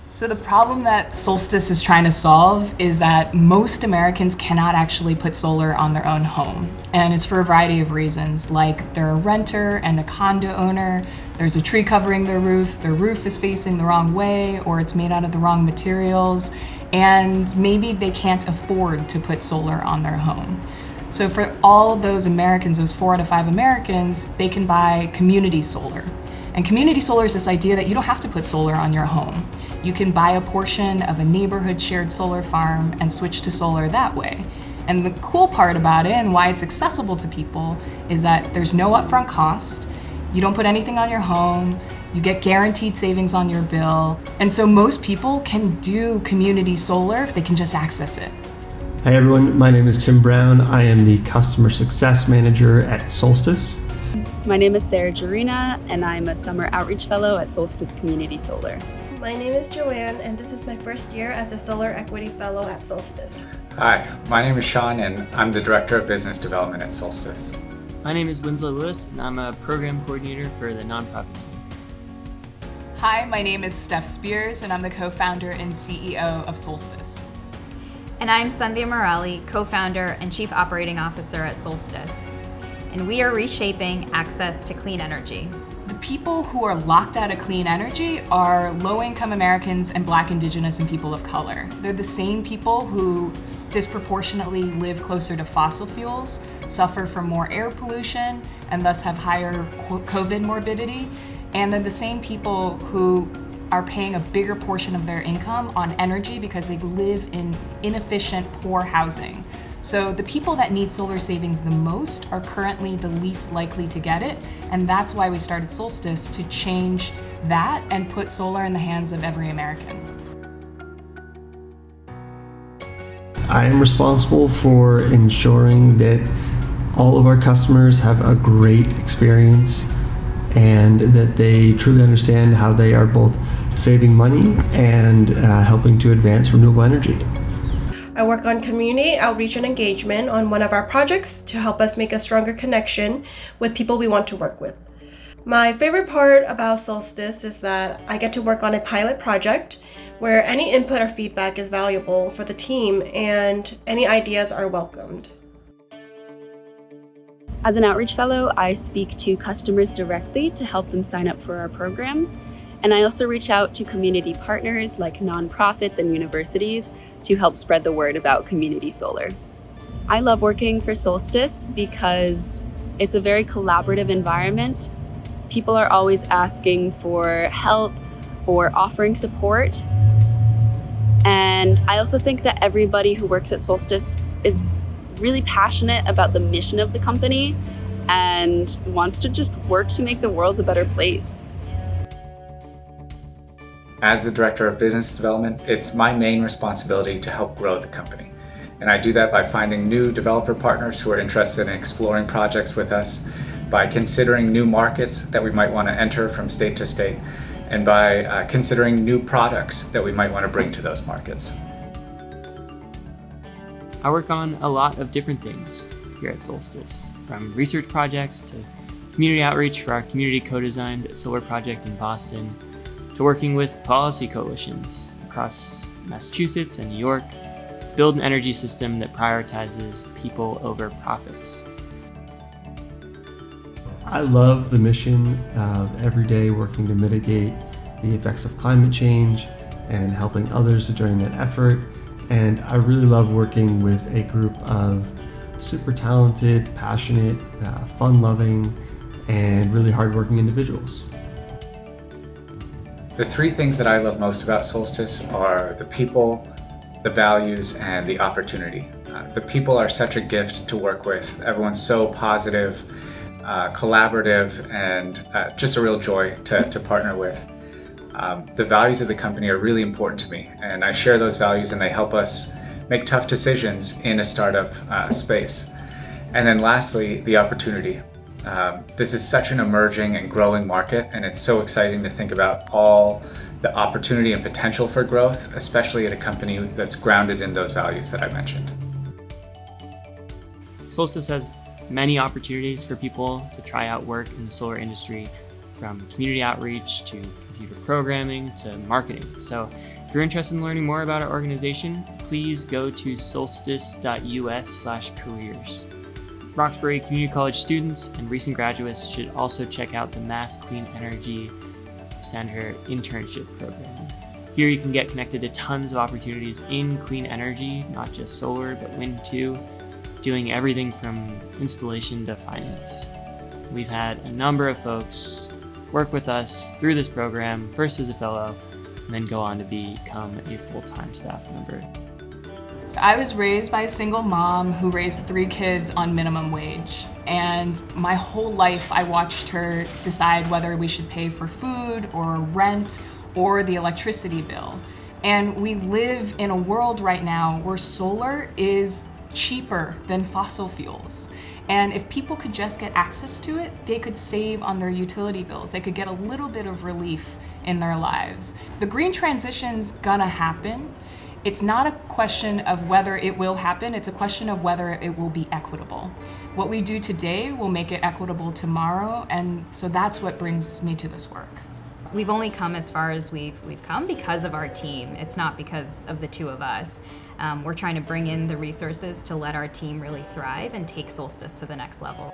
So the problem that Solstice is trying to solve is that most Americans cannot actually put solar on their own home. And it's for a variety of reasons, like they're a renter and a condo owner, there's a tree covering their roof is facing the wrong way, or it's made out of the wrong materials, and maybe they can't afford to put solar on their home. So for all those Americans, those 4 out of 5 Americans, they can buy community solar. And community solar is this idea that you don't have to put solar on your home. You can buy a portion of a neighborhood shared solar farm and switch to solar that way. And the cool part about it and why it's accessible to people is that there's no upfront cost. You don't put anything on your home. You get guaranteed savings on your bill. And so most people can do community solar if they can just access it. Hi everyone, my name is Tim Brown. I am the Customer Success Manager at Solstice. My name is Sarah Jarina, and I'm a Summer Outreach Fellow at Solstice Community Solar. My name is Joanne, and this is my first year as a Solar Equity Fellow at Solstice. Hi, my name is Sean, and I'm the Director of Business Development at Solstice. My name is Winslow Lewis, and I'm a Program Coordinator for the nonprofit team. Hi, my name is Steph Spears, and I'm the co-founder and CEO of Solstice. And I'm Sandhya Morali, co-founder and chief operating officer at Solstice. And we are reshaping access to clean energy. The people who are locked out of clean energy are low-income Americans and Black, Indigenous, and people of color. They're the same people who disproportionately live closer to fossil fuels, suffer from more air pollution, and thus have higher COVID morbidity. And they're the same people who are paying a bigger portion of their income on energy because they live in inefficient, poor housing. So the people that need solar savings the most are currently the least likely to get it, and that's why we started Solstice, to change that and put solar in the hands of every American. I am responsible for ensuring that all of our customers have a great experience and that they truly understand how they are both saving money and helping to advance renewable energy. I work on community outreach and engagement on one of our projects to help us make a stronger connection with people we want to work with. My favorite part about Solstice is that I get to work on a pilot project where any input or feedback is valuable for the team and any ideas are welcomed. As an Outreach Fellow, I speak to customers directly to help them sign up for our program. And I also reach out to community partners like nonprofits and universities to help spread the word about community solar. I love working for Solstice because it's a very collaborative environment. People are always asking for help or offering support. And I also think that everybody who works at Solstice is really passionate about the mission of the company and wants to just work to make the world a better place. As the Director of Business Development, it's my main responsibility to help grow the company. And I do that by finding new developer partners who are interested in exploring projects with us, by considering new markets that we might want to enter from state to state, and by considering new products that we might want to bring to those markets. I work on a lot of different things here at Solstice, from research projects to community outreach for our community co-designed solar project in Boston, to working with policy coalitions across Massachusetts and New York to build an energy system that prioritizes people over profits. I love the mission of every day working to mitigate the effects of climate change and helping others to join that effort. And I really love working with a group of super talented, passionate, fun-loving, and really hardworking individuals. The 3 things that I love most about Solstice are the people, the values, and the opportunity. The people are such a gift to work with. Everyone's so positive, collaborative, and just a real joy to partner with. The values of the company are really important to me, and I share those values and they help us make tough decisions in a startup space. And then lastly, the opportunity. This is such an emerging and growing market, and it's so exciting to think about all the opportunity and potential for growth, especially at a company that's grounded in those values that I mentioned. Solstice has many opportunities for people to try out work in the solar industry, from community outreach to computer programming to marketing. So if you're interested in learning more about our organization, please go to solstice.us/careers. Roxbury Community College students and recent graduates should also check out the Mass Clean Energy Center internship program. Here you can get connected to tons of opportunities in clean energy, not just solar, but wind too, doing everything from installation to finance. We've had a number of folks work with us through this program, first as a fellow, and then go on to become a full-time staff member. So I was raised by a single mom who raised 3 kids on minimum wage. And my whole life I watched her decide whether we should pay for food or rent or the electricity bill. And we live in a world right now where solar is cheaper than fossil fuels. And if people could just get access to it, they could save on their utility bills. They could get a little bit of relief in their lives. The green transition's gonna happen. It's not a question of whether it will happen, it's a question of whether it will be equitable. What we do today will make it equitable tomorrow, and so that's what brings me to this work. We've only come as far as we've come because of our team. It's not because of the 2 of us. We're trying to bring in the resources to let our team really thrive and take Solstice to the next level.